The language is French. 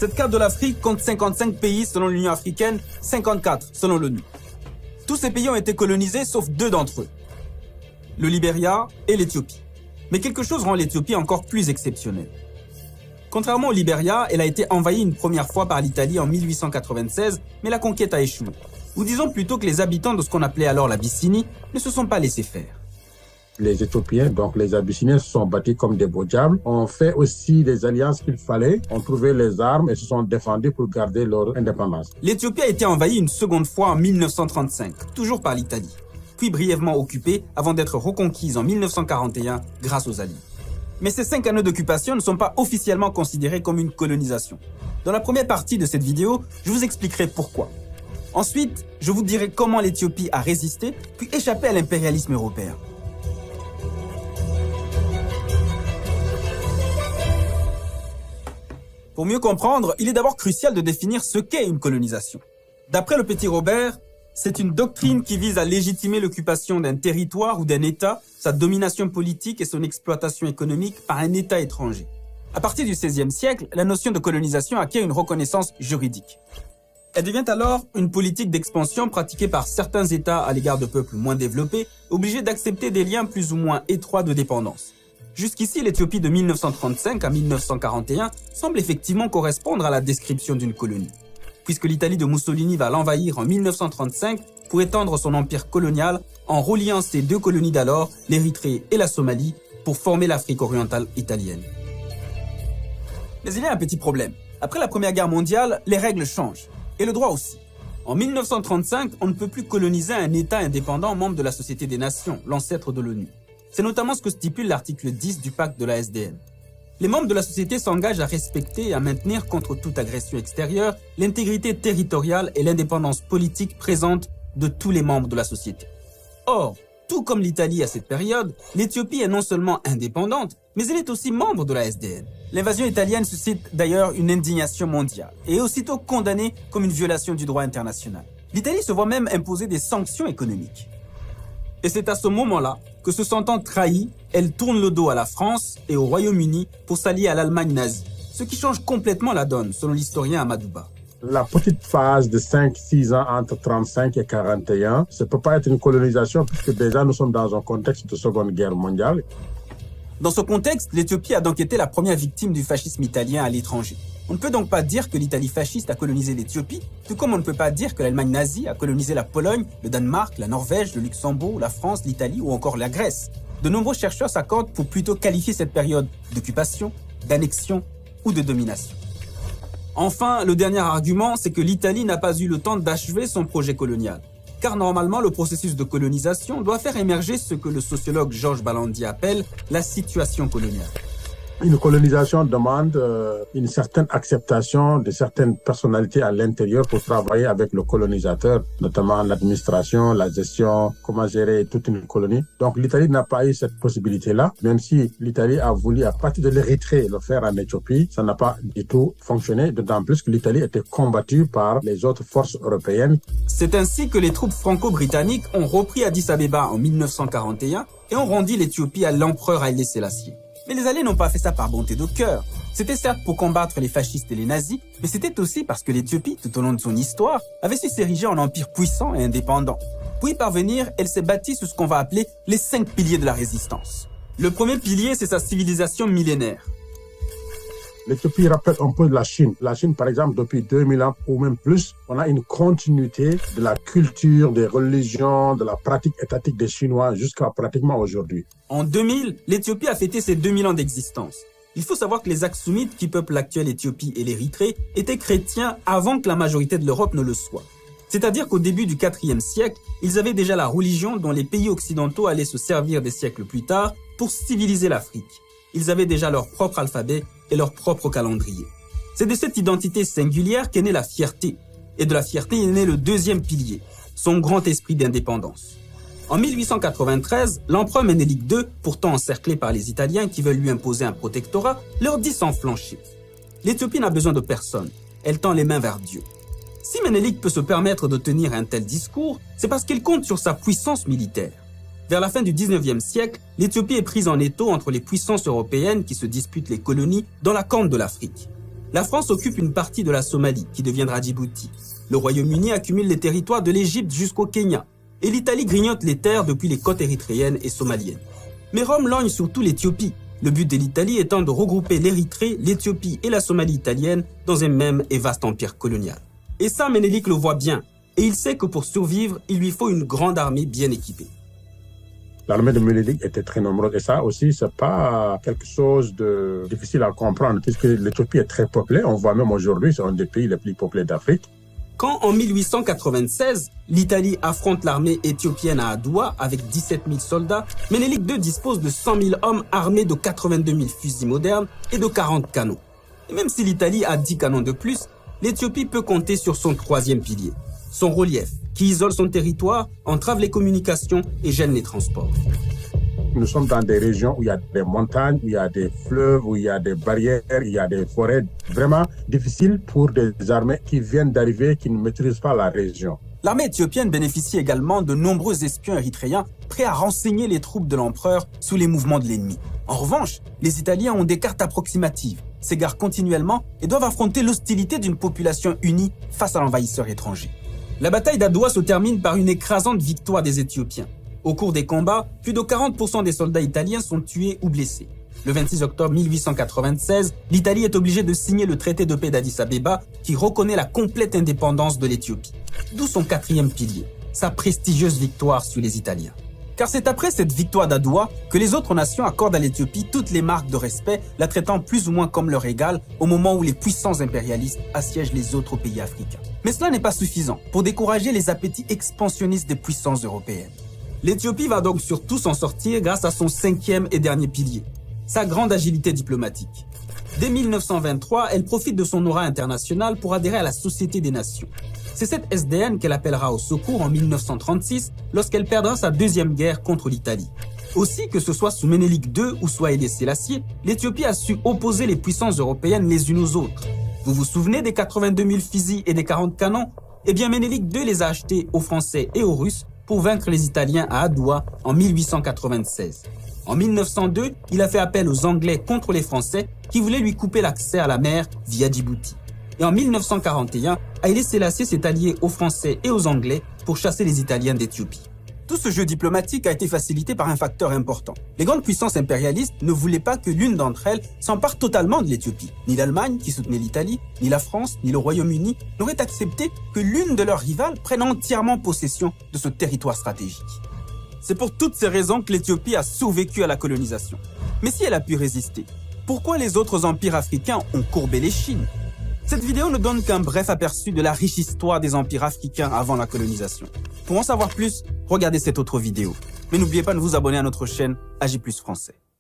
Cette carte de l'Afrique compte 55 pays selon l'Union africaine, 54 selon l'ONU. Tous ces pays ont été colonisés sauf 2 d'entre eux, le Libéria et l'Éthiopie. Mais quelque chose rend l'Éthiopie encore plus exceptionnelle. Contrairement au Libéria, elle a été envahie une première fois par l'Italie en 1896, mais la conquête a échoué. Ou disons plutôt que les habitants de ce qu'on appelait alors l'Abyssinie ne se sont pas laissés faire. Les Éthiopiens, donc les Abyssiniens, se sont battus comme des beaux diables, ont fait aussi des alliances qu'il fallait, ont trouvé les armes et se sont défendus pour garder leur indépendance. L'Éthiopie a été envahie une seconde fois en 1935, toujours par l'Italie, puis brièvement occupée avant d'être reconquise en 1941 grâce aux Alliés. Mais ces 5 années d'occupation ne sont pas officiellement considérés comme une colonisation. Dans la première partie de cette vidéo, je vous expliquerai pourquoi. Ensuite, je vous dirai comment l'Éthiopie a résisté, puis échappé à l'impérialisme européen. Pour mieux comprendre, il est d'abord crucial de définir ce qu'est une colonisation. D'après le Petit Robert, c'est une doctrine qui vise à légitimer l'occupation d'un territoire ou d'un État, sa domination politique et son exploitation économique par un État étranger. À partir du XVIe siècle, la notion de colonisation acquiert une reconnaissance juridique. Elle devient alors une politique d'expansion pratiquée par certains États à l'égard de peuples moins développés, obligés d'accepter des liens plus ou moins étroits de dépendance. Jusqu'ici, l'Éthiopie de 1935 à 1941 semble effectivement correspondre à la description d'une colonie, puisque l'Italie de Mussolini va l'envahir en 1935 pour étendre son empire colonial en reliant ces 2 colonies d'alors, l'Érythrée et la Somalie, pour former l'Afrique orientale italienne. Mais il y a un petit problème. Après la Première Guerre mondiale, les règles changent, et le droit aussi. En 1935, on ne peut plus coloniser un État indépendant membre de la Société des Nations, l'ancêtre de l'ONU. C'est notamment ce que stipule l'article 10 du pacte de la SDN. Les membres de la société s'engagent à respecter et à maintenir contre toute agression extérieure l'intégrité territoriale et l'indépendance politique présente de tous les membres de la société. Or, tout comme l'Italie à cette période, l'Éthiopie est non seulement indépendante, mais elle est aussi membre de la SDN. L'invasion italienne suscite d'ailleurs une indignation mondiale et est aussitôt condamnée comme une violation du droit international. L'Italie se voit même imposer des sanctions économiques. Et c'est à ce moment-là que, se sentant trahie, elle tourne le dos à la France et au Royaume-Uni pour s'allier à l'Allemagne nazie, ce qui change complètement la donne, selon l'historien Amadouba. La petite phase de 5-6 ans entre 35 et 41, ça ne peut pas être une colonisation puisque déjà nous sommes dans un contexte de Seconde Guerre mondiale. Dans ce contexte, l'Éthiopie a donc été la première victime du fascisme italien à l'étranger. On ne peut donc pas dire que l'Italie fasciste a colonisé l'Éthiopie, tout comme on ne peut pas dire que l'Allemagne nazie a colonisé la Pologne, le Danemark, la Norvège, le Luxembourg, la France, l'Italie ou encore la Grèce. De nombreux chercheurs s'accordent pour plutôt qualifier cette période d'occupation, d'annexion ou de domination. Enfin, le dernier argument, c'est que l'Italie n'a pas eu le temps d'achever son projet colonial. Car normalement, le processus de colonisation doit faire émerger ce que le sociologue Georges Balandi appelle la situation coloniale. Une colonisation demande une certaine acceptation de certaines personnalités à l'intérieur pour travailler avec le colonisateur, notamment l'administration, la gestion, comment gérer toute une colonie. Donc l'Italie n'a pas eu cette possibilité-là, même si l'Italie a voulu, à partir de l'Érythrée, le faire en Éthiopie, ça n'a pas du tout fonctionné, d'autant plus que l'Italie était combattue par les autres forces européennes. C'est ainsi que les troupes franco-britanniques ont repris Addis Abeba en 1941 et ont rendu l'Éthiopie à l'empereur Haïlé Sélassié. Mais les Alliés n'ont pas fait ça par bonté de cœur. C'était certes pour combattre les fascistes et les nazis, mais c'était aussi parce que l'Éthiopie, tout au long de son histoire, avait su s'ériger en empire puissant et indépendant. Pour y parvenir, elle s'est bâtie sur ce qu'on va appeler les 5 piliers de la résistance. Le premier pilier, c'est sa civilisation millénaire. L'Éthiopie rappelle un peu la Chine. La Chine, par exemple, depuis 2000 ans ou même plus, on a une continuité de la culture, des religions, de la pratique étatique des Chinois jusqu'à pratiquement aujourd'hui. En 2000, l'Éthiopie a fêté ses 2000 ans d'existence. Il faut savoir que les Aksumites qui peuplent l'actuelle Éthiopie et l'Érythrée étaient chrétiens avant que la majorité de l'Europe ne le soit. C'est-à-dire qu'au début du IVe siècle, ils avaient déjà la religion dont les pays occidentaux allaient se servir des siècles plus tard pour civiliser l'Afrique. Ils avaient déjà leur propre alphabet et leur propre calendrier. C'est de cette identité singulière qu'est née la fierté. Et de la fierté est né le deuxième pilier, son grand esprit d'indépendance. En 1893, l'empereur Ménélique II, pourtant encerclé par les Italiens qui veulent lui imposer un protectorat, leur dit sans flancher. L'Éthiopie n'a besoin de personne, elle tend les mains vers Dieu. Si Ménélique peut se permettre de tenir un tel discours, c'est parce qu'il compte sur sa puissance militaire. Vers la fin du 19e siècle, l'Éthiopie est prise en étau entre les puissances européennes qui se disputent les colonies dans la corne de l'Afrique. La France occupe une partie de la Somalie, qui deviendra Djibouti. Le Royaume-Uni accumule les territoires de l'Égypte jusqu'au Kenya. Et l'Italie grignote les terres depuis les côtes érythréennes et somaliennes. Mais Rome lorgne surtout l'Éthiopie. Le but de l'Italie étant de regrouper l'Érythrée, l'Éthiopie et la Somalie italienne dans un même et vaste empire colonial. Et ça, Ménélique le voit bien. Et il sait que pour survivre, il lui faut une grande armée bien équipée. L'armée de Ménélique était très nombreuse et ça aussi, c'est pas quelque chose de difficile à comprendre puisque l'Éthiopie est très peuplée. On voit même aujourd'hui, c'est un des pays les plus peuplés d'Afrique. Quand, en 1896, l'Italie affronte l'armée éthiopienne à Adoua avec 17 000 soldats, Ménélique II dispose de 100 000 hommes armés de 82 000 fusils modernes et de 40 canons. Et même si l'Italie a 10 canons de plus, l'Éthiopie peut compter sur son troisième pilier, son relief, qui isole son territoire, entrave les communications et gêne les transports. Nous sommes dans des régions où il y a des montagnes, où il y a des fleuves, où il y a des barrières, il y a des forêts vraiment difficiles pour des armées qui viennent d'arriver, qui ne maîtrisent pas la région. L'armée éthiopienne bénéficie également de nombreux espions érythréens prêts à renseigner les troupes de l'empereur sous les mouvements de l'ennemi. En revanche, les Italiens ont des cartes approximatives, s'égarent continuellement et doivent affronter l'hostilité d'une population unie face à l'envahisseur étranger. La bataille d'Adoua se termine par une écrasante victoire des Éthiopiens. Au cours des combats, plus de 40% des soldats italiens sont tués ou blessés. Le 26 octobre 1896, l'Italie est obligée de signer le traité de paix d'Addis Abeba qui reconnaît la complète indépendance de l'Éthiopie. D'où son quatrième pilier, sa prestigieuse victoire sur les Italiens. Car c'est après cette victoire d'Adoua que les autres nations accordent à l'Éthiopie toutes les marques de respect, la traitant plus ou moins comme leur égale au moment où les puissants impérialistes assiègent les autres pays africains. Mais cela n'est pas suffisant pour décourager les appétits expansionnistes des puissances européennes. L'Éthiopie va donc surtout s'en sortir grâce à son cinquième et dernier pilier, sa grande agilité diplomatique. Dès 1923, elle profite de son aura internationale pour adhérer à la Société des Nations. C'est cette SDN qu'elle appellera au secours en 1936 lorsqu'elle perdra sa deuxième guerre contre l'Italie. Aussi, que ce soit sous Ménélique II ou sous Haïlé Sélassié, l'Éthiopie a su opposer les puissances européennes les unes aux autres. Vous vous souvenez des 82 000 fusils et des 40 canons? Eh bien, Ménélique II les a achetés aux Français et aux Russes pour vaincre les Italiens à Adoua en 1896. En 1902, il a fait appel aux Anglais contre les Français qui voulaient lui couper l'accès à la mer via Djibouti. Et en 1941, Haïlé Sélassié s'est allié aux Français et aux Anglais pour chasser les Italiens d'Éthiopie. Tout ce jeu diplomatique a été facilité par un facteur important. Les grandes puissances impérialistes ne voulaient pas que l'une d'entre elles s'empare totalement de l'Éthiopie. Ni l'Allemagne, qui soutenait l'Italie, ni la France, ni le Royaume-Uni n'auraient accepté que l'une de leurs rivales prenne entièrement possession de ce territoire stratégique. C'est pour toutes ces raisons que l'Éthiopie a survécu à la colonisation. Mais si elle a pu résister, pourquoi les autres empires africains ont courbé les chines? Cette vidéo ne donne qu'un bref aperçu de la riche histoire des empires africains avant la colonisation. Pour en savoir plus, regardez cette autre vidéo. Mais n'oubliez pas de vous abonner à notre chaîne AJ+ Français.